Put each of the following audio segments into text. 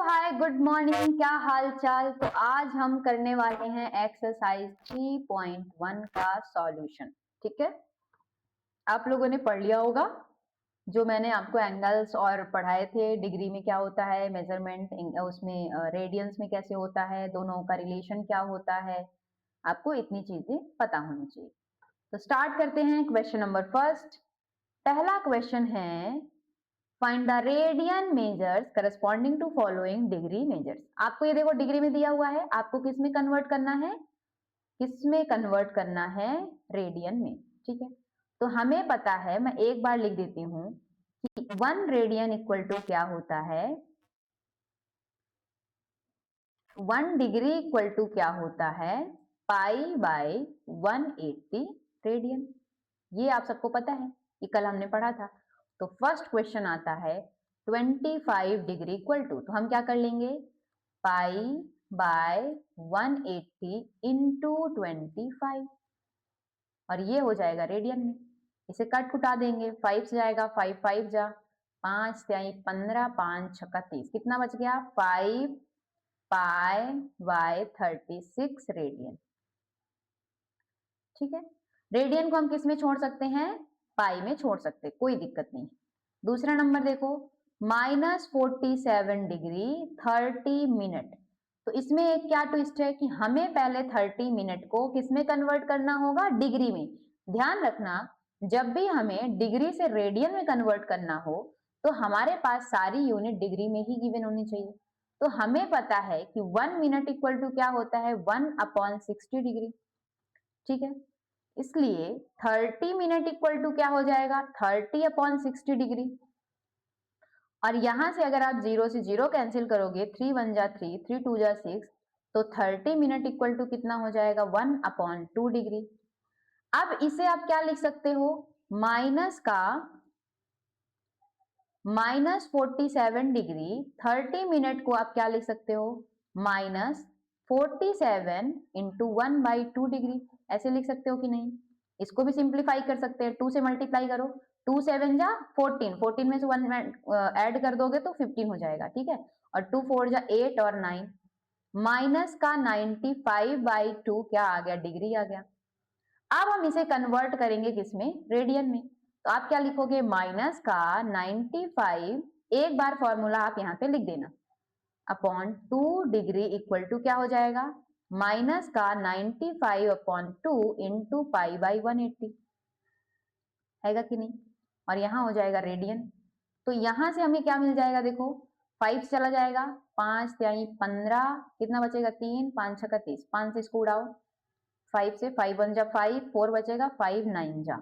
Hi good morning, क्या हाल चाल। तो आज हम करने वाले हैं एक्सरसाइज 3.1 का सॉल्यूशन। ठीक है, आप लोगों ने पढ़ लिया होगा जो मैंने आपको एंगल्स और पढ़ाए थे। डिग्री में क्या होता है, मेजरमेंट उसमें रेडियंस में कैसे होता है, दोनों का रिलेशन क्या होता है, आपको इतनी चीजें पता होनी चाहिए। तो स्टार्ट करते हैं क्वेश्चन नंबर फर्स्ट। पहला क्वेश्चन है, find the radian measures corresponding to following degree measures. आपको ये देखो डिग्री में दिया हुआ है, आपको किस में कन्वर्ट करना है, किस में कन्वर्ट करना है, रेडियन में। ठीक है, तो हमें पता है, मैं एक बार लिख देती हूं कि 1 रेडियन इक्वल टू क्या होता है, 1 डिग्री इक्वल टू क्या होता है, पाई बाय 180 रेडियन। ये आप सबको पता है, ये कल हमने पढ़ा था। तो फर्स्ट क्वेश्चन आता है 25 डिग्री इक्वल टू, तो हम क्या कर लेंगे, पाई बाय 180 इंटू 25, और ये हो जाएगा रेडियन में। इसे कट कुटा देंगे, 5 से जाएगा, 5 5 जा 5 15, 5 छक्का 30, कितना बच गया, 5 पाई बाय 36 रेडियन। ठीक है, रेडियन को हम किस में छोड़ सकते हैं, पाई में छोड़ सकते हैं, कोई दिक्कत नहीं। दूसरा नंबर देखो, -47 डिग्री 30 मिनट। तो इसमें एक क्या ट्विस्ट है कि हमें पहले 30 मिनट को किस में कन्वर्ट करना होगा, डिग्री में। ध्यान रखना, जब भी हमें डिग्री से रेडियन में कन्वर्ट करना हो तो हमारे पास सारी यूनिट डिग्री में ही गिवन होनी चाहिए। तो हमें पता है कि 1 मिनट इक्वल टू क्या होता है, 1/60 डिग्री। ठीक है, इसलिए 30 मिनट इक्वल टू क्या हो जाएगा, 30/60 डिग्री। और यहां से अगर आप 0 से 0 कैंसिल करोगे, 3 1 जा 3, 3 2 जा 6, तो 30 मिनट इक्वल टू कितना हो जाएगा, 1/2 डिग्री। अब इसे आप क्या लिख सकते हो, माइनस का -47 डिग्री 30 मिनट को आप क्या लिख सकते हो, -47 इंटू 1/2 डिग्री, ऐसे लिख सकते हो कि नहीं। इसको भी सिंप्लीफाई कर सकते हैं, 2 से मल्टीप्लाई करो, 2 7 जा 14, 14 में से 1 ऐड कर दोगे तो 15 हो जाएगा। ठीक है, और 2 4 जा 8 और 9, माइनस का 95/2 क्या आ गया, डिग्री आ गया। अब हम इसे कन्वर्ट करेंगे किसमें, रेडियन में। तो आप क्या लिखोगे, माइनस का 95, एक बार फॉर्मूला आप यहां पे लिख देना, अपॉन 2 डिग्री इक्वल टू क्या हो जाएगा, माइनस का 95/2 इंटू पाई बाई 180, हैगा कि नहीं। और यहां हो जाएगा रेडियन। तो यहां से हमें क्या मिल जाएगा, देखो 5 चला जाएगा, 5 त्याई 15, कितना बचेगा, 3 5 छक्का 30, 5 से इसको उड़ाओ, 5 से 5 1 जा 5, 4 बचेगा, 5 9 जा।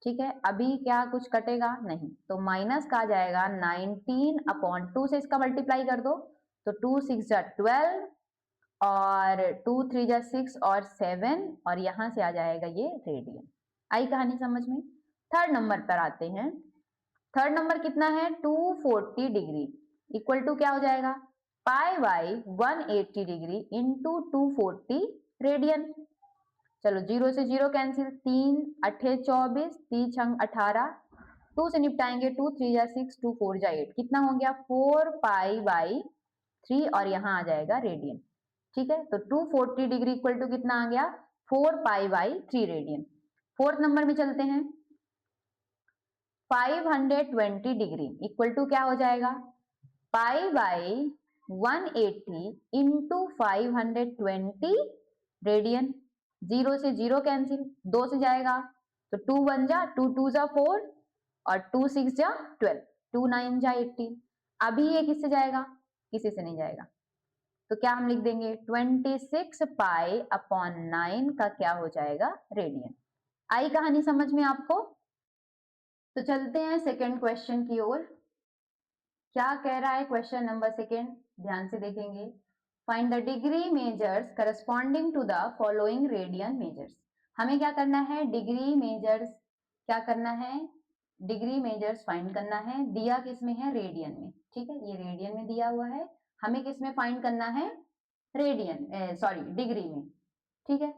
ठीक है, अभी क्या कुछ कटेगा नहीं, तो माइनस का आ जाएगा 19/2 से इसका मल्टीप्लाई कर दो, तो 2 6 जा 12, और 2 3 जा 6 और 7, और यहां से आ जाएगा ये रेडियन। आई कहानी समझ में। थर्ड नंबर पर आते हैं। थर्ड नंबर कितना है, 240 डिग्री इक्वल टू क्या हो जाएगा, pi by 180 degree into 240 radian. चलो 0 से 0 कैंसिल, 3 8 24, 3 6 18, 2 से निपटाएंगे, 2 3 जा 6, 2 4 जा 8, कितना हो गया, 4 पाई बाई 3, और यहां आ जाएगा रेडियन। ठीक है, तो 240 डिग्री इक्वल टू कितना आ गया, 4 pi by 3 radian. Fourth number में चलते हैं, 520 डिग्री इक्वल टू क्या हो जाएगा, पाई बाई 180 इंटू 520 रेडियन। 0 से 0 कैंसिल, 2 से जाएगा, तो 2 1 जा 2 2 जा 4, और 2 6 जा 12, 2 9 जा 18। अभी ये किससे जाएगा, किसी से नहीं जाएगा, तो क्या हम लिख देंगे, 26 पाई अपॉन 9 का क्या हो जाएगा, रेडियन। आई कहानी समझ में आपको। तो चलते हैं सेकेंड क्वेश्चन की ओर। क्या कह रहा है क्वेश्चन नंबर सेकेंड, ध्यान से देखेंगे। Find the degree measures corresponding to the following radian measures. हमें क्या करना है, डिग्री मेजर्स, क्या करना है, डिग्री मेजर्स फाइंड करना है। दिया किस में है, रेडियन में। ठीक है, ये रेडियन में दिया हुआ है, हमें किस में फाइंड करना है, रेडियन सॉरी डिग्री में। ठीक है,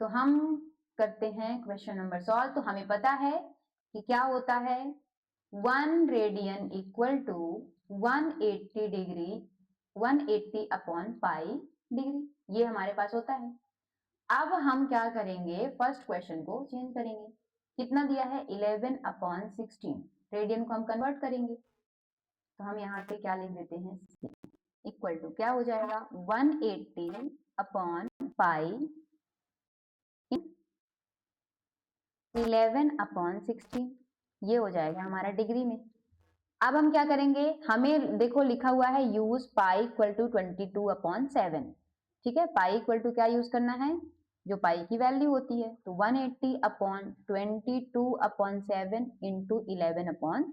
तो हम करते हैं क्वेश्चन नंबर सॉल्व। तो हमें पता है कि क्या होता है, 1 radian equal to 180 degree 180 upon pi degree, ये हमारे पास होता है। अब हम क्या करेंगे, फर्स्ट क्वेश्चन को चेंज करेंगे। कितना दिया है, 11 अपॉन 16, रेडियन को हम कन्वर्ट करेंगे, तो हम यहाँ पे क्या लिख देते हैं, इक्वल टू क्या हो जाएगा, 180 अपॉन पाई 11 अपॉन 16, ये हो जाएगा हमारा डिग्री में। अब हम क्या करेंगे, हमें देखो लिखा हुआ है use pi equal to 22 upon 7, ठीक है। पाई इक्वल टू क्या यूज करना है, जो पाई की वैल्यू होती है, तो 180 upon 22 upon 7 into 11 upon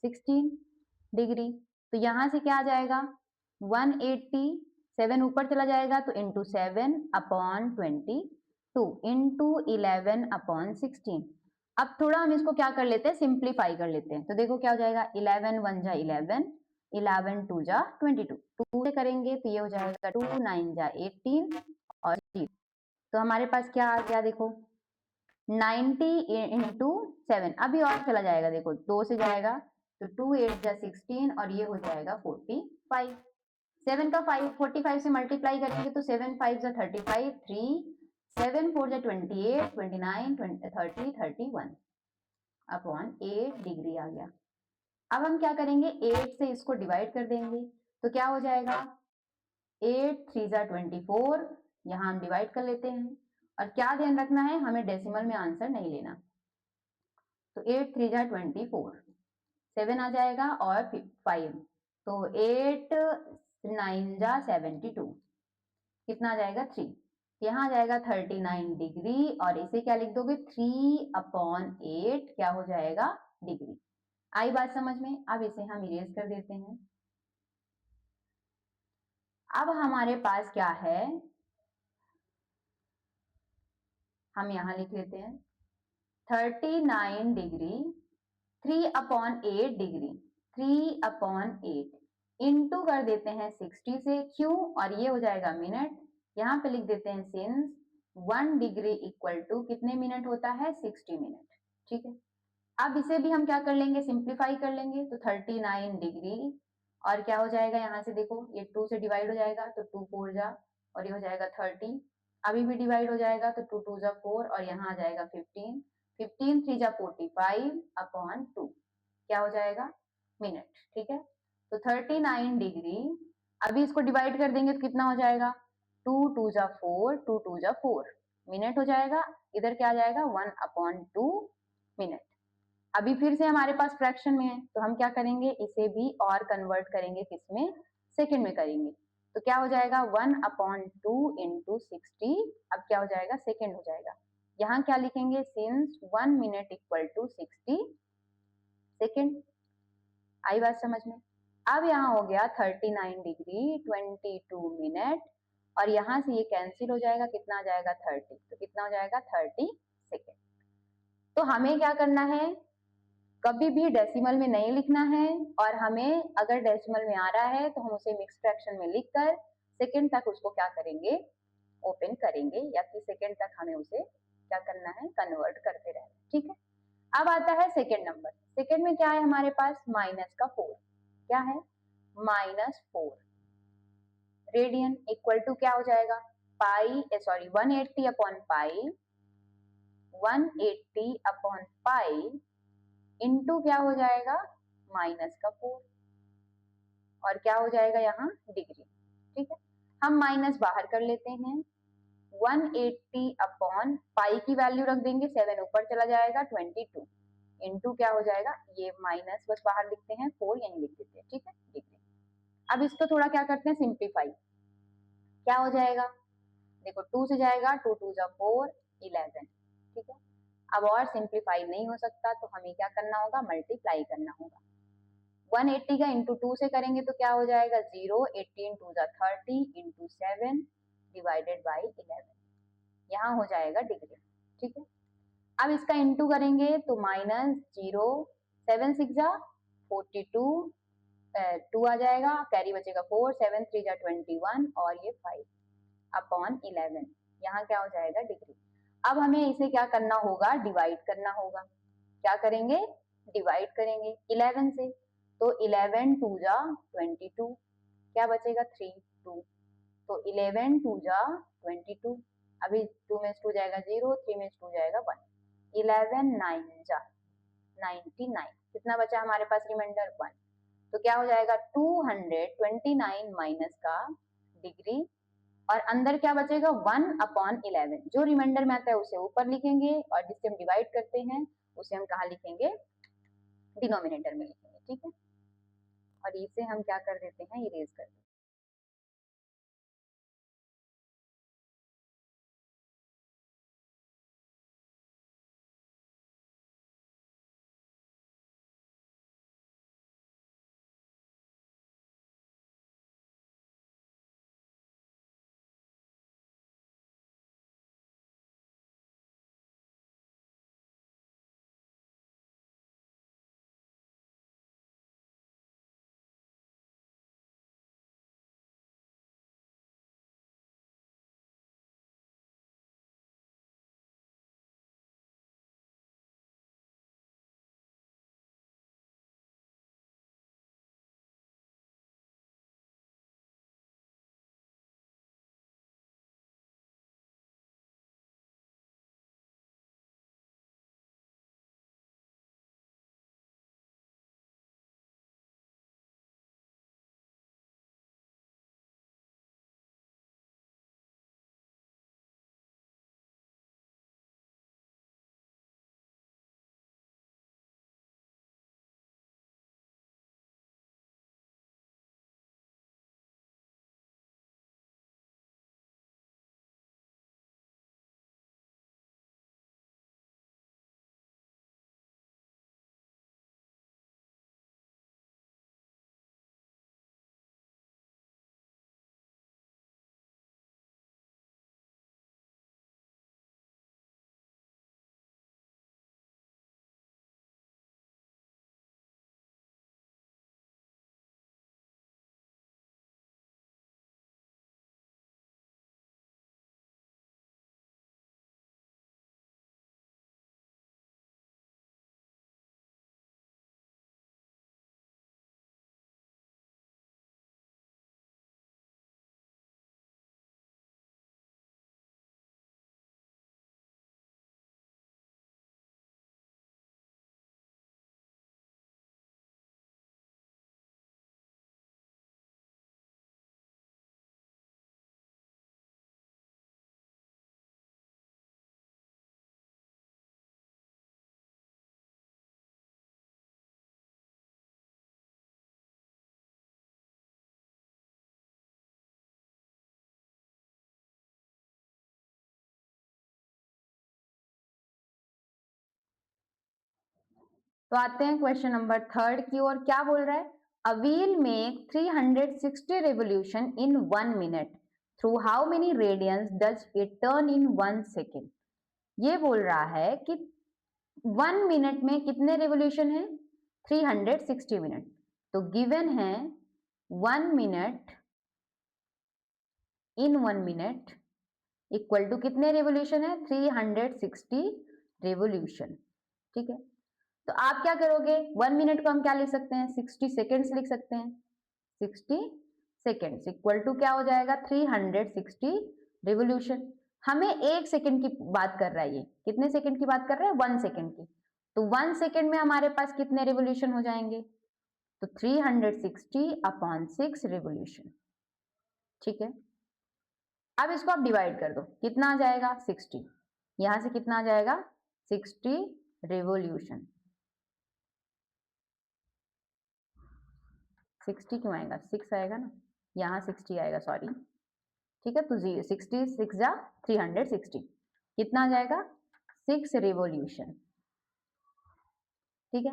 16 degree. तो यहां से क्या आ जाएगा, 180, 7 ऊपर चला जाएगा तो इंटू 7 अपॉन 22 इंटू 11 अपॉन 16। अब थोड़ा हम इसको क्या कर लेते हैं, सिंप्लीफाई कर लेते हैं। तो देखो क्या हो जाएगा, 11 1 जा 11, 11 2 जा 22, 2 से करेंगे तो ये हो जाएगा 2 9 जा 18 और 0। तो हमारे पास क्या आ गया, देखो 90 इंटू 7, अभी और चला जाएगा, देखो 2 से जाएगा तो 2 8 जा 16 और ये हो जाएगा 45। 7 का 5 45 से मल्टीप्लाई करेंगे तो 7 5 जा 35, 3 7 4 जा 28, 29 30 31 अपॉन 8 डिग्री आ गया। अब हम क्या करेंगे, 8 से इसको डिवाइड कर देंगे, तो क्या हो जाएगा, 8 3 जा 24, यहाँ हम डिवाइड कर लेते हैं। और क्या ध्यान रखना है, हमें डेसिमल में आंसर नहीं लेना। तो 8 3 जा 24, 7 आ जाएगा और 5, तो 8 9 जा 72, कितना आ जाएगा 3, यहाँ आ जाएगा 39 डिग्री। और इसे क्या लिख दोगे, 3 अपॉन 8 क्या हो जाएगा, डिग्री। आई बात समझ में। अब इसे हम इरेज कर देते हैं। अब हमारे पास क्या है, हम यहां लिख लेते हैं 39 degree 3 upon 8 degree, 3 upon 8 into कर देते हैं 60 से, क्यों, और ये हो जाएगा मिनट। यहाँ पे लिख देते हैं सिंस 1 डिग्री इक्वल टू कितने मिनट होता है, 60 मिनट, ठीक है। अब इसे भी हम क्या कर लेंगे, सिंप्लीफाई कर लेंगे, तो 39 डिग्री और क्या हो जाएगा, यहाँ से देखो ये 2 से डिवाइड हो जाएगा तो 2 4 जा और ये हो जाएगा 30, अभी भी डिवाइड हो जाएगा तो 2 2 जा 4 और यहाँ आ जाएगा 15, 15 3 जा 45 अपॉन 2 क्या हो जाएगा, मिनट, ठीक है। तो 39 डिग्री, अभी इसको डिवाइड कर देंगे तो कितना हो जाएगा, 2 2 जा 4, 2 2 जा 4 मिनट हो जाएगा। इधर क्या आ जाएगा, 1 अपॉन 2 मिनट। अभी फिर से हमारे पास फ्रैक्शन में है तो हम क्या करेंगे, इसे भी और कन्वर्ट करेंगे, किसमें, सेकंड में करेंगे। तो क्या हो जाएगा, 1 अपॉन 2 इंटू 60, अब क्या हो जाएगा, सेकंड हो जाएगा। यहाँ क्या लिखेंगे, since 1 minute equal to 60 second. आई बात समझ में। अब यहाँ हो गया 39 डिग्री 22 मिनट और यहाँ से ये कैंसिल हो जाएगा, कितना आ जाएगा 30, तो कितना हो जाएगा 30 सेकेंड। तो हमें क्या करना है, कभी भी डेसिमल में नहीं लिखना है, और हमें अगर डेसिमल में आ रहा है तो हम उसे मिक्स फ्रैक्शन में लिखकर सेकंड तक उसको क्या करेंगे, ओपन करेंगे, या कि सेकंड तक हमें उसे क्या करना है, कन्वर्ट करते रहना, ठीक है। अब आता है सेकंड नंबर। सेकंड में क्या है हमारे पास, माइनस का 4, क्या है, -4 रेडियन इक्वल टू क्या हो जाएगा, पाई 180 अपॉन पाई 180 अपॉन पाई इंटू क्या हो जाएगा, -4 और क्या हो जाएगा यहाँ, डिग्री, ठीक है। हम माइनस बाहर कर लेते हैं, 180 अपॉन पाई की वैल्यू रख देंगे, 7 ऊपर चला जाएगा 22 इंटू क्या हो जाएगा, ये माइनस बस बाहर लिखते हैं, 4 यहीं लिख देते हैं, ठीक है, डिग्री। अब इसको थोड़ा क्या करते हैं, सिंप्लीफाई, क्या हो जाएगा, देखो 2 से जाएगा, 2 2 जा 4 11, ठीक है। अब और सिंप्लीफाई नहीं हो सकता तो हमें क्या करना होगा, मल्टीप्लाई करना होगा। 180 का इंटू 2 से करेंगे तो क्या हो जाएगा, 0, 18 2 जा 30 इंटू 7 डिवाइडेड बाई 11, यहाँ हो जाएगा डिग्री, ठीक है। अब इसका इंटू करेंगे तो -0, 7 6 जा 42, 2 आ जाएगा, कैरी बचेगा 4, 7 3 जा 21 और ये 5 अपॉन 11, यहाँ क्या हो जाएगा, डिग्री। अब हमें इसे क्या करना होगा, डिवाइड करना होगा। क्या करेंगे, डिवाइड करेंगे 11 से, तो 11 2 जा 22 क्या बचेगा 3 2, तो 11 2 जा 22, अभी 2 में 2 जाएगा 0, 3 में 2 जाएगा 1, 11 9 जा 99, कितना बचा हमारे पास रिमाइंडर 1, तो क्या हो जाएगा 229 माइनस का डिग्री, और अंदर क्या बचेगा 1/11, जो रिमाइंडर में आता है उसे ऊपर लिखेंगे और जिससे हम डिवाइड करते हैं उसे हम कहाँ लिखेंगे, डिनोमिनेटर में लिखेंगे, ठीक है। और इसे हम क्या कर देते हैं, इरेज कर देते हैं। तो आते हैं क्वेश्चन नंबर 3 की ओर, क्या बोल रहा है, a wheel make 360 revolution in 1 minute, through how many radians does it turn in 1 second. ये बोल रहा है कि 1 मिनट में कितने रेवोल्यूशन है, 360 मिनट, तो गिवन है 1 minute in 1 minute equal to कितने रेवोल्यूशन है, 360 रेवोल्यूशन, ठीक है। तो आप क्या करोगे, 1 मिनट को हम क्या लिख सकते हैं, 60 सेकेंड्स लिख सकते हैं, 60 सेकेंड्स इक्वल टू क्या हो जाएगा, 360 रिवोल्यूशन। हमें 1 सेकेंड की बात कर रहा है, ये कितने सेकेंड की बात कर रहा है, 1 सेकेंड की, तो 1 सेकेंड में हमारे पास कितने रिवोल्यूशन हो जाएंगे, तो 360/6 रिवोल्यूशन, ठीक है। अब इसको आप डिवाइड कर दो, कितना आ जाएगा 60, यहां से कितना आ जाएगा 60 रिवोल्यूशन, 60 क्यों आएगा, 6 आएगा ना, यहाँ 60 आएगा, सॉरी, ठीक है। तो 60 6 जा 360, कितना आ जाएगा 6 रिवोल्यूशन, ठीक है।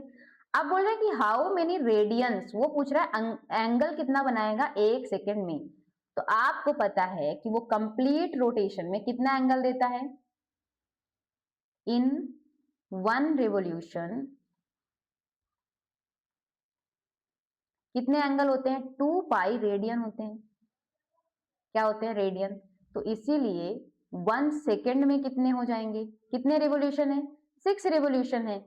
अब बोल रहे हैं कि हाउ मेनी रेडियंस, वो पूछ रहा है एंगल कितना बनाएगा 1 सेकेंड में, तो आपको पता है कि वो कंप्लीट रोटेशन में कितना एंगल देता है, इन 1 रिवोल्यूशन कितने एंगल होते हैं, 2 पाई रेडियन होते हैं, क्या होते हैं, रेडियन। तो इसीलिए 1 सेकेंड में कितने हो जाएंगे, कितने रेवोल्यूशन है, 6 रेवोल्यूशन है,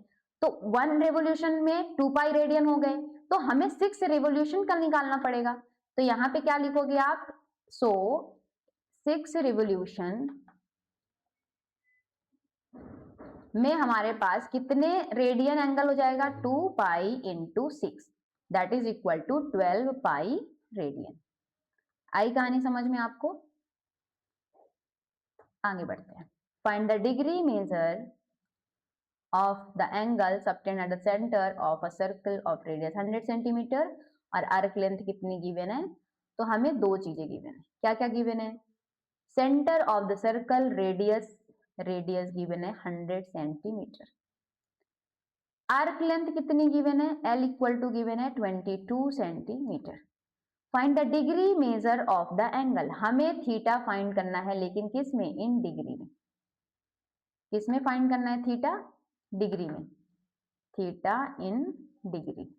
तो 1 रेवोल्यूशन में 2 पाई रेडियन हो गए, तो हमें 6 रेवोल्यूशन का निकालना पड़ेगा। तो यहाँ पे क्या लिखोगे आप? सो 6 रिवोल्यूशन में हमारे पास कितने रेडियन एंगल हो जाएगा? 2 pi into 6 that is equal to 12 pi radian. आई कहानी समझ में आपको? आगे बढ़ते हैं। Find the degree measure of the angle subtended at the centre of a circle of radius 100 centimetre और आर्क लेंथ कितनी गिवन है? तो हमें दो चीजें गिवन है। क्या क्या गिवन है? Centre of the circle radius given है 100 सेंटीमीटर। आर्क लेंथ कितनी गिवन है? L इक्वल टू गिवन है 22 centimetre. Find the degree measure of the angle. हमें थीटा फाइंड करना है, लेकिन किस में? इन डिग्री में। किस में फाइंड करना है थीटा? डिग्री में। Theta in degree.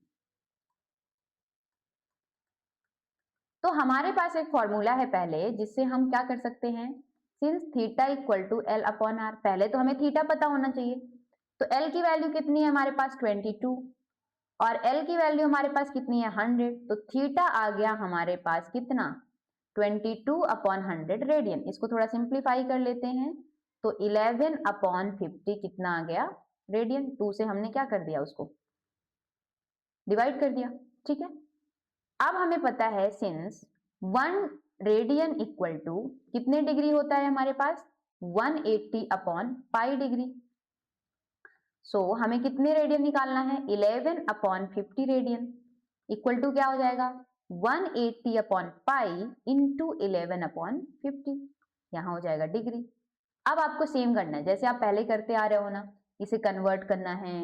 तो हमारे पास एक फॉर्मूला है पहले, जिससे हम क्या कर सकते हैं? Since theta equal to L upon R, पहले तो हमें थीटा पता होना चाहिए। तो L की वैल्यू कितनी है हमारे पास? 22 और L की वैल्यू हमारे पास कितनी है? 100। तो थीटा आ गया हमारे पास कितना? 22 अपॉन 100 रेडियन। इसको थोड़ा सिंप्लीफाई कर लेते हैं, तो 11 अपॉन 50 कितना आ गया? रेडियन। 2 से हमने क्या कर दिया? उसको डिवाइड कर दिया। ठीक है, अब हमें पता है सिंस 1 रेडियन इक्वल टू कितने डिग्री होता है हमारे पास? 180 अपॉन पाई डिग्री। सो हमें कितने रेडियन निकालना है? 11 अपॉन 50 रेडियन इक्वल टू क्या हो जाएगा? 180 अपॉन पाई इंटू 11 अपॉन 50। यहां हो जाएगा डिग्री। अब आपको सेम करना है जैसे आप पहले करते आ रहे हो ना, इसे कन्वर्ट करना है।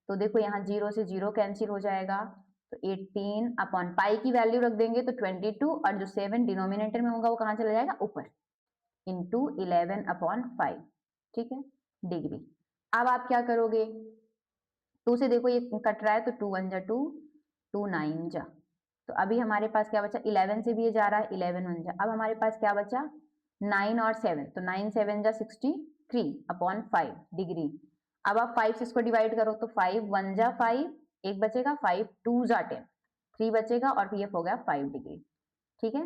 तो देखो यहाँ 0 से 0 कैंसिल हो जाएगा, तो 18 अपॉन पाई की वैल्यू रख देंगे तो 22, और जो 7 डिनोमिनेटर में होगा वो कहां चला जाएगा? ऊपर, इंटू 11 अपॉन 5। ठीक है, डिग्री। अब आप क्या करोगे? 2 से देखो ये कट रहा है, तो 2 1 जा 2, 2 9 जा, तो अभी हमारे पास क्या बचा? 11 से भी ये जा रहा है, 11 1 जा। अब हमारे पास क्या बचा? 9 और 7, तो 9 7 जा 63 अपॉन 5 डिग्री। अब आप 5 से इसको डिवाइड करो, तो 5 1 जा 5, एक बचेगा, 5 2 जा 10, 3 बचेगा, और ये हो गया 5 डिग्री। ठीक है,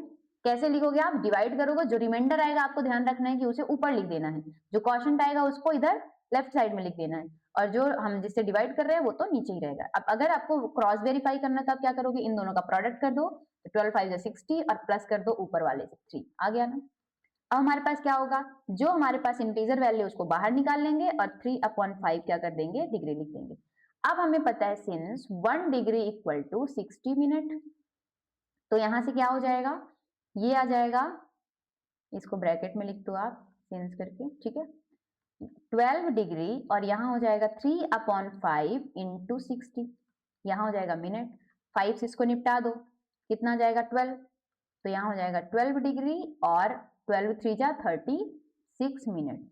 कैसे लिखोगे आप? डिवाइड करोगे, जो रिमाइंडर आएगा आपको ध्यान रखना है कि उसे ऊपर लिख देना है, जो क्वोशंट आएगा उसको इधर लेफ्ट साइड में लिख देना है, और जो हम जिससे डिवाइड कर रहे हैं वो तो नीचे ही रहेगा। अब अगर आपको क्रॉस वेरीफाई करना है तो आप क्या करोगे? इन दोनों का प्रोडक्ट कर दो, तो 12 5 जा 60 और प्लस कर दो ऊपर वाले से 3, आ गया ना। अब हमारे पास क्या होगा? जो हमारे पास इंटीजर वैल्यू उसको बाहर निकाल लेंगे और 3 अपॉन 5 क्या कर देंगे? डिग्री लिख देंगे। अब हमें पता है since 1 degree equal to 60 minute, तो यहां से क्या हो जाएगा? ये आ जाएगा, इसको ब्रैकेट में लिख दो आप चेंज करके। ठीक है, 12 डिग्री और यहाँ हो जाएगा 3 अपॉन 5 इंटू 60, यहाँ हो जाएगा मिनट। 5 से इसको निपटा दो, कितना आ जाएगा? 12, तो यहाँ हो जाएगा 12 डिग्री और 12 3 जा 36 मिनट।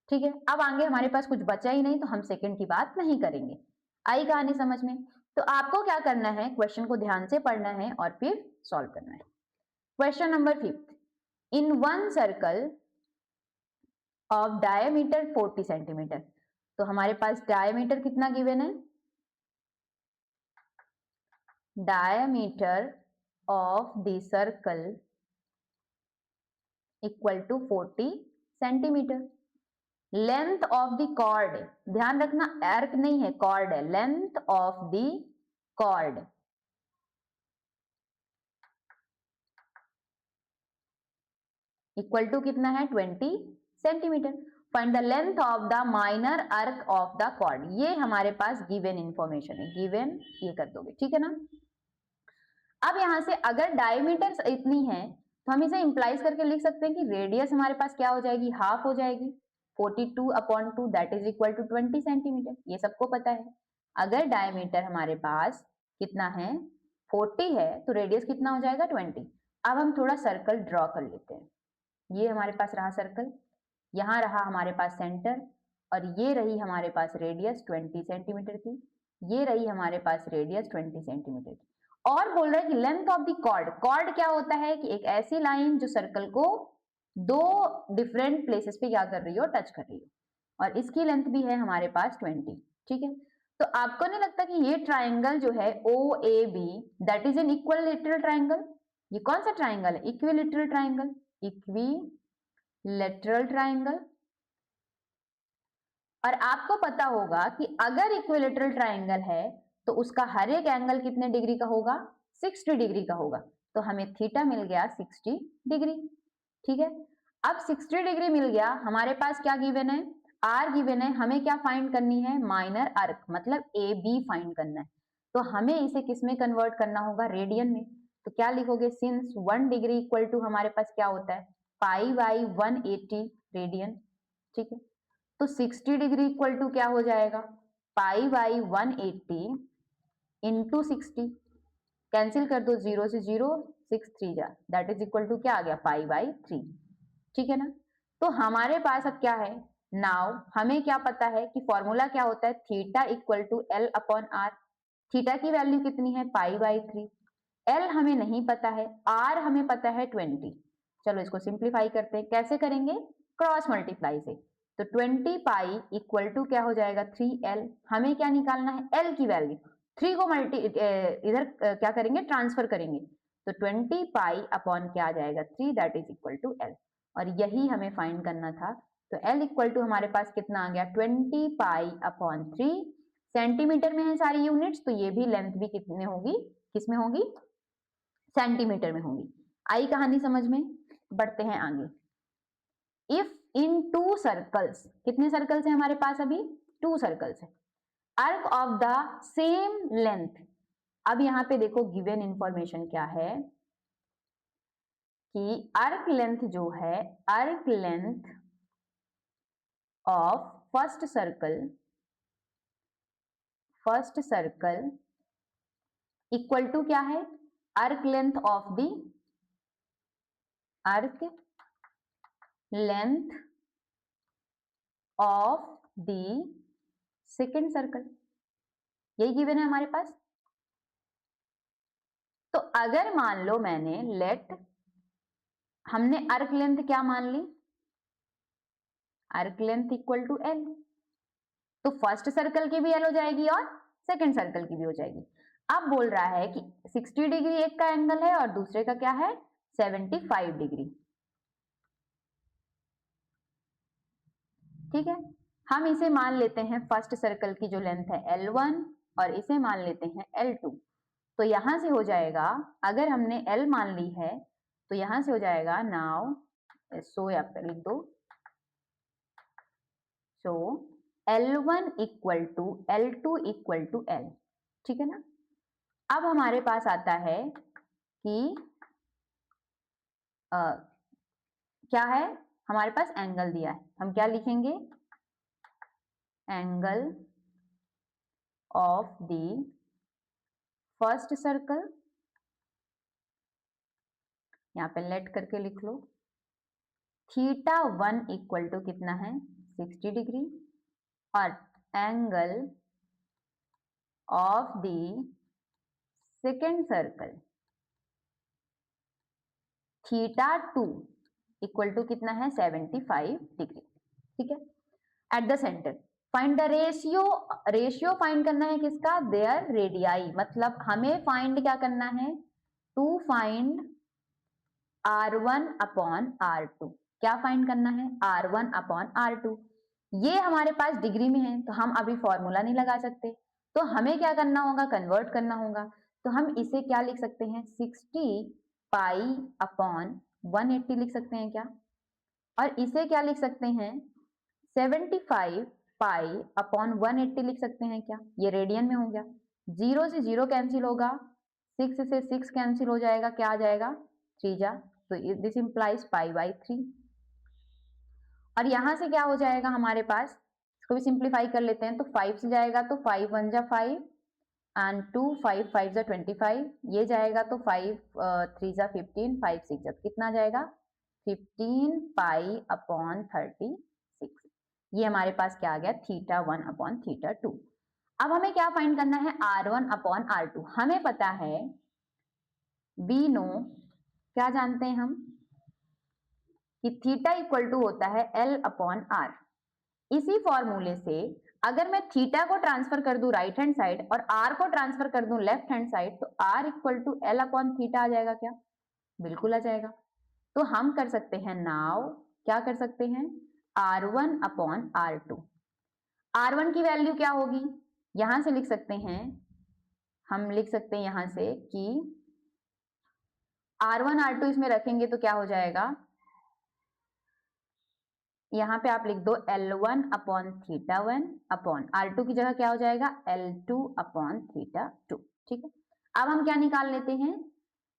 ठीक है, अब आगे हमारे पास कुछ बचा ही नहीं, तो हम सेकंड की बात नहीं करेंगे। आई कहानी समझ में? तो आपको क्या करना है? क्वेश्चन को ध्यान से पढ़ना है और फिर सॉल्व करना है। Question number 5, in one circle of diameter 40 centimetre. तो हमारे पास डायमीटर कितना गिवन है? Diameter of the circle equal to 40 centimetre. Length of the chord, ध्यान रखना आर्क नहीं है, कॉर्ड है। Length of the chord equal to कितना है? 20 centimetre. Find the length of the minor arc of the chord. ये हमारे पास गिवन इंफॉर्मेशन है, गिवन ये कर दोगे। ठीक है ना। अब यहां से अगर डायमीटर इतनी है तो हम इसे इंप्लाइज करके लिख सकते हैं कि रेडियस हमारे पास क्या हो जाएगी? हाफ हो जाएगी। 42 upon 2 that is equal to 20 centimetre, ये सबको पता है। अगर डायमीटर हमारे पास कितना है? 40 है, तो रेडियस कितना हो जाएगा? 20। अब हम थोड़ा सर्कल ड्रॉ कर लेते हैं। ये हमारे पास रहा सर्कल, यहाँ रहा हमारे पास सेंटर, और ये रही हमारे पास रेडियस 20 सेंटीमीटर की, ये रही हमारे पास रेडियस 20 सेंटीमीटर की। और बोल रहा है कि length of the chord. Chord क्या होता है? कि एक ऐसी लाइन जो सर्कल को दो डिफरेंट प्लेसेस पे क्या कर रही हो? टच कर रही हो, और इसकी लेंथ भी है हमारे पास 20। ठीक है, तो आपको नहीं लगता कि ये ट्राइंगल जो है O A B that is an equilateral triangle? ये कौन सा ट्राइंगल है? Equilateral triangle, equilateral triangle. और आपको पता होगा कि अगर इक्विलेटरल ट्राइंगल है तो उसका हर एक एंगल कितने डिग्री का होगा? 60 डिग्री का होगा। तो हमें थीटा मिल गया 60 डिग्री। ठीक है, अब 60 डिग्री मिल गया, हमारे पास क्या गिवन है? आर गिवन है, हमें क्या फाइंड करनी है? माइनर आर्क, मतलब ए बी फाइंड करना है। तो हमें इसे किस में कन्वर्ट करना होगा? रेडियन में। तो क्या लिखोगे? सिंस 1 डिग्री इक्वल टू हमारे पास क्या होता है? Pi by 180 radian. ठीक है, तो 60 डिग्री इक्वल टू क्या हो जाएगा? पाई बाई 180 इंटू 60, कैंसिल कर दो, 0 से 0, 6 3 जा, दैट इज इक्वल टू क्या आ गया? Pi by 3। ठीक है ना? तो हमारे पास अब क्या है? नाउ हमें क्या पता है कि फॉर्मूला क्या होता है? Theta equal to L upon R. Theta की वैल्यू कितनी है? Pi by 3। एल हमें नहीं पता है, आर हमें पता है 20। चलो इसको सिंप्लीफाई करते हैं। कैसे करेंगे? क्रॉस मल्टीप्लाई से। तो 20 पाई इक्वल टू क्या हो जाएगा? 3l। हमें क्या निकालना है? l की वैल्यू। 3 को इधर क्या करेंगे? ट्रांसफर करेंगे। तो 20 पाई अपॉन क्या आ जाएगा? 3, that is equal to l। और यही हमें फाइंड करना था। तो l इक्वल टू हमारे पास कितना आ गया? 20 पाई अपॉन 3। सेंटीमीटर में है सारी यूनिट्स, तो ये भी लेंथ भी कितने होगी? किसमें होगी? सेंटीमीटर में होंगी। आई कहानी समझ में? बढ़ते हैं आगे। इफ इन 2 सर्कल्स, कितने सर्कल्स है हमारे पास? अभी 2 सर्कल्स है। Arc of the same length. अब यहां पे देखो गिवन इंफॉर्मेशन क्या है कि आर्क लेंथ जो है, arc length of first circle equal to क्या है? Arc length of the arc length of the second circle. यही गिवन है हमारे पास। तो अगर मान लो हमने आर्क लेंथ क्या मान ली? Arc length equal to L. तो फर्स्ट सर्कल की भी एल हो जाएगी और सेकेंड सर्कल की भी हो जाएगी। अब बोल रहा है कि 60 डिग्री एक का एंगल है और दूसरे का क्या है? 75 डिग्री। ठीक है, हम इसे मान लेते हैं फर्स्ट सर्कल की जो लेंथ है L1 और इसे मान लेते हैं L2। तो यहां से हो जाएगा, अगर हमने L मान ली है तो यहां से हो जाएगा, नाउ सो या लिख दो, so L1 equal to L2 equal to L। ठीक है ना? अब हमारे पास आता है कि क्या है? हमारे पास एंगल दिया है, हम क्या लिखेंगे? Angle of the first circle, यहां पे लेट करके लिख लो, थीटा 1 इक्वल टू कितना है? 60 डिग्री। और angle of the second circle theta 2 equal to कितना है? 75 डिग्री। ठीक है, at the centre find the ratio. Ratio find करना है किसका? Their radii. मतलब हमें फाइंड क्या करना है? To find R1 upon R2। क्या फाइंड करना है? R1 upon R2। ये हमारे पास डिग्री में है तो हम अभी फॉर्मूला नहीं लगा सकते, तो हमें क्या करना होगा? कन्वर्ट करना होगा। तो हम इसे क्या लिख सकते हैं? 60 पाई अपॉन 180 लिख सकते हैं क्या? और इसे क्या लिख सकते हैं? 75 पाई अपॉन 180 लिख सकते हैं क्या? ये रेडियन में हो गया। 0 से 0 कैंसिल होगा, 6 से 6 कैंसिल हो जाएगा, क्या आ जाएगा? 3 जा। तो दिस इंप्लाइज पाई बाई 3। और यहां से क्या हो जाएगा हमारे पास? इसको भी सिंप्लीफाई कर लेते हैं। तो 5 से जाएगा तो 5 1 जा 5 एंड 2 5 5 जा 25। ये जाएगा तो 5 3 जा 15 5 6 जा कितना आ जाएगा? 15 पाई अपॉन 36। ये हमारे पास क्या आ गया? Theta 1 upon theta 2। अब हमें क्या फाइंड करना है? R1 upon R2। हमें पता है, वी नो, क्या जानते हैं हम? कि थीटा इक्वल टू होता है L अपॉन R। इसी फॉर्मूले से अगर मैं थीटा को ट्रांसफर कर दूं राइट हैंड साइड और R को ट्रांसफर कर दूं लेफ्ट हैंड साइड, तो R equal to L upon theta आ जाएगा क्या? बिल्कुल आ जाएगा। तो हम कर सकते हैं नाउ, क्या कर सकते हैं, R1 अपॉन R2। R1 की वैल्यू क्या होगी, यहां से लिख सकते हैं, हम लिख सकते हैं यहां से कि R1 R2 इसमें रखेंगे तो क्या हो जाएगा, यहाँ पे आप लिख दो L1 upon theta 1 upon R2 की जगह क्या हो जाएगा L2 अपॉन थीटा 2। ठीक है, अब हम क्या निकाल लेते हैं,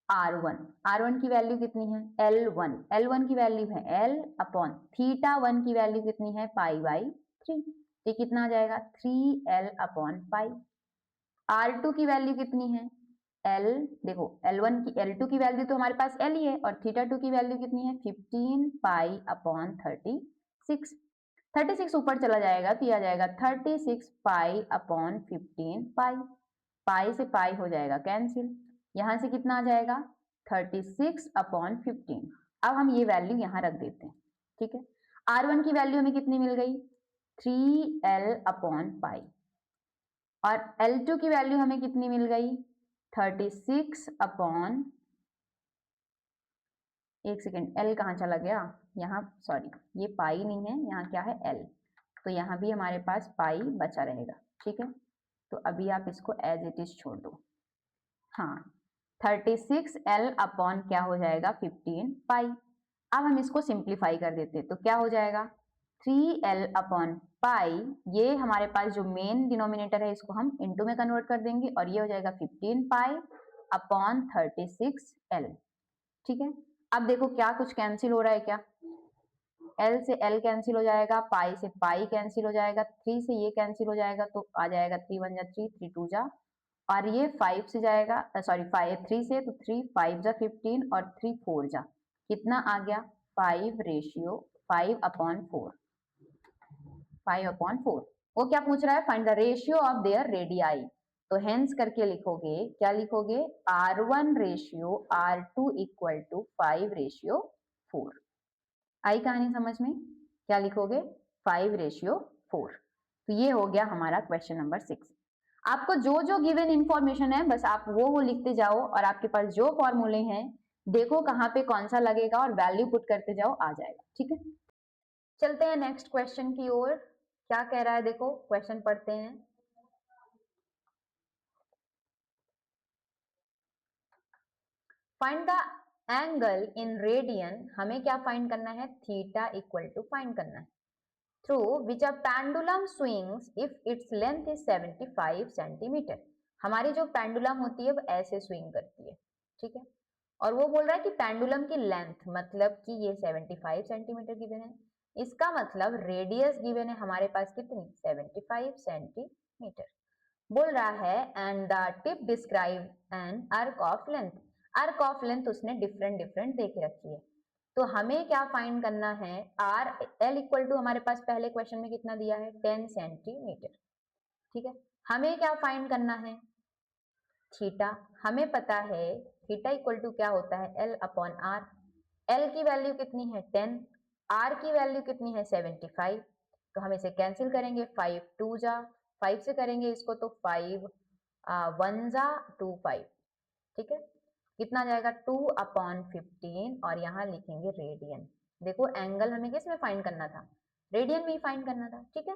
R1 की वैल्यू कितनी है L1 की वैल्यू है L अपॉन थीटा 1 की वैल्यू कितनी है π/3, ये कितना आ जाएगा 3L अपॉन पाई। R2 की वैल्यू कितनी है L, देखो L2 की वैल्यू तो हमारे पास L ही है, और थीटा 2 की वैल्यू कितनी है 15 पाई अपॉन 36। 36 ऊपर चला जाएगा तो ये आ जाएगा 36 पाई अपॉन 15 पाई, पाई से पाई हो जाएगा कैंसिल, यहां से कितना आ जाएगा 36 अपॉन 15। अब हम ये वैल्यू यहां रख देते हैं। ठीक है, R1 की वैल्यू हमें कितनी मिल गई 3L अपॉन पाई, और L2 की वैल्यू हमें कितनी मिल गई 36 अपॉन, एक सेकेंड L कहाँ चला गया, यहाँ सॉरी ये पाई नहीं है, यहाँ क्या है L, तो यहाँ भी हमारे पास पाई बचा रहेगा। ठीक है, तो अभी आप इसको एज इट इज छोड़ दो। हाँ, 36L अपॉन क्या हो जाएगा 15 पाई। अब हम इसको सिंप्लीफाई कर देते हैं तो क्या हो जाएगा 3L अपॉन पाई, ये हमारे पास जो मेन डिनोमिनेटर है इसको हम इनटू में कन्वर्ट कर देंगे और ये हो जाएगा 15 पाई अपॉन 36L। ठीक है, अब देखो क्या कुछ कैंसिल हो रहा है क्या, L से L कैंसिल हो जाएगा, पाई से पाई कैंसिल हो जाएगा, 3 से ये कैंसिल हो जाएगा तो आ जाएगा 3 1 जा 3, 3 2 जा, और ये 5 से जाएगा, सॉरी 3 से तो 3 5 जा 15 और 3 4 जा, कितना आ गया 5 अपॉन 4, 5 अपॉन 4। वो क्या पूछ रहा है, find the ratio of their radii, तो हेंस करके लिखोगे, क्या लिखोगे R1 ratio R2 equal to 5:4। आई कहानी समझ में, क्या लिखोगे 5:4। तो ये हो गया हमारा क्वेश्चन नंबर 6। आपको जो जो गिवन इंफॉर्मेशन है बस आप वो लिखते जाओ, और आपके पास जो फॉर्मूले हैं देखो कहाँ पे कौन सा लगेगा और वैल्यू पुट करते जाओ, आ जाएगा। ठीक है, चलते हैं नेक्स्ट क्वेश्चन की ओर, क्या कह रहा है देखो, क्वेश्चन पढ़ते हैं। Find the angle in radian, हमें क्या फाइंड करना है थीटा इक्वल टू फाइंड करना है, through which a pendulum swings if its length is 75 centimetre. हमारी जो पेंडुलम होती है वो ऐसे स्विंग करती है। ठीक है, और वो बोल रहा है कि पेंडुलम की लेंथ, मतलब कि ये 75 सेंटीमीटर गिवन है, इसका मतलब रेडियस गिवन है हमारे पास कितनी 75 सेंटीमीटर। बोल रहा है and the tip describe an arc of length, arc of length उसने डिफरेंट डिफरेंट दे के रखी है, तो हमें क्या फाइंड करना है आर एल इक्वल टू, हमारे पास पहले क्वेश्चन में कितना दिया है 10 सेंटीमीटर। ठीक है, हमें क्या फाइंड करना है थीटा, हमें पता है थीटा इक्वल टू क्या होता है एल अपॉन आर, एल की वैल्यू कितनी है 10, आर की वैल्यू कितनी है 75, तो हम इसे कैंसिल करेंगे 5 2 जा, 5 से करेंगे इसको तो 5 1 जा 2 5। ठीक है, कितना जाएगा 2 अपॉन 15, और यहाँ लिखेंगे रेडियन। देखो एंगल हमें किस में फाइंड करना था, रेडियन में ही फाइंड करना था। ठीक है,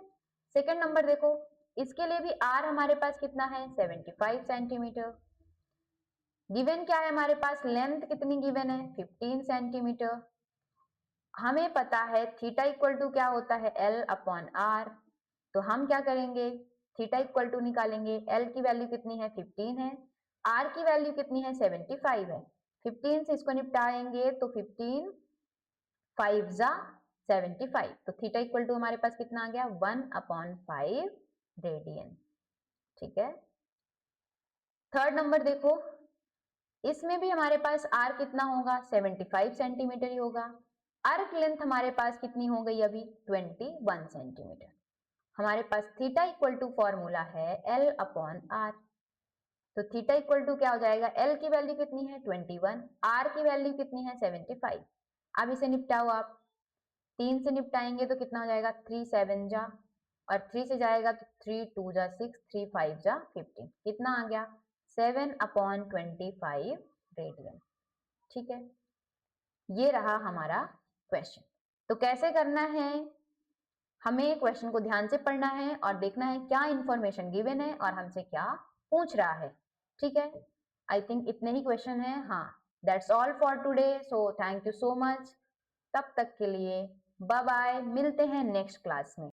सेकंड नंबर देखो, इसके लिए भी आर हमारे पास कितना है 75 सेंटीमीटर, गिवन क्या है हमारे पास लेंथ कितनी गिवन है 15 सेंटीमीटर, हमें पता है थीटा इक्वल टू क्या होता है एल अपॉन आर, तो हम क्या करेंगे थीटा इक्वल टू निकालेंगे, एल की वैल्यू कितनी है 15 है, आर की वैल्यू कितनी है 75 है, 15 से इसको निपटाएंगे तो 15 5 जा 75, तो थीटा इक्वल टू हमारे पास कितना आ गया 1/5 रेडियन। ठीक है, थर्ड नंबर देखो, इसमें भी हमारे पास आर कितना होगा 75 सेंटीमीटर ही होगा, आर्क लेंथ हमारे पास कितनी हो गई अभी 21 सेंटीमीटर, हमारे पास थीटा इक्वल टू फॉर्मूला है एल अपॉन आर, तो थीटा इक्वल टू क्या हो जाएगा एल की वैल्यू कितनी है 21, आर की वैल्यू कितनी है 75। अब इसे निपटाओ आप, 3 से निपटाएंगे तो कितना हो जाएगा 3 7 जा, और 3 से जाएगा तो 3 2 जा 6, 3 5 जा 15, कितना आ गया 7/25 रेडियन। ठीक है, ये रहा हमारा क्वेश्चन। तो कैसे करना है, हमें क्वेश्चन को ध्यान से पढ़ना है और देखना है क्या इंफॉर्मेशन गिवन है और हमसे क्या पूछ रहा है। ठीक है, आई थिंक इतने ही क्वेश्चन है। हाँ, that's all for today, so thank you so much. तब तक के लिए बाय बाय, मिलते हैं नेक्स्ट क्लास में।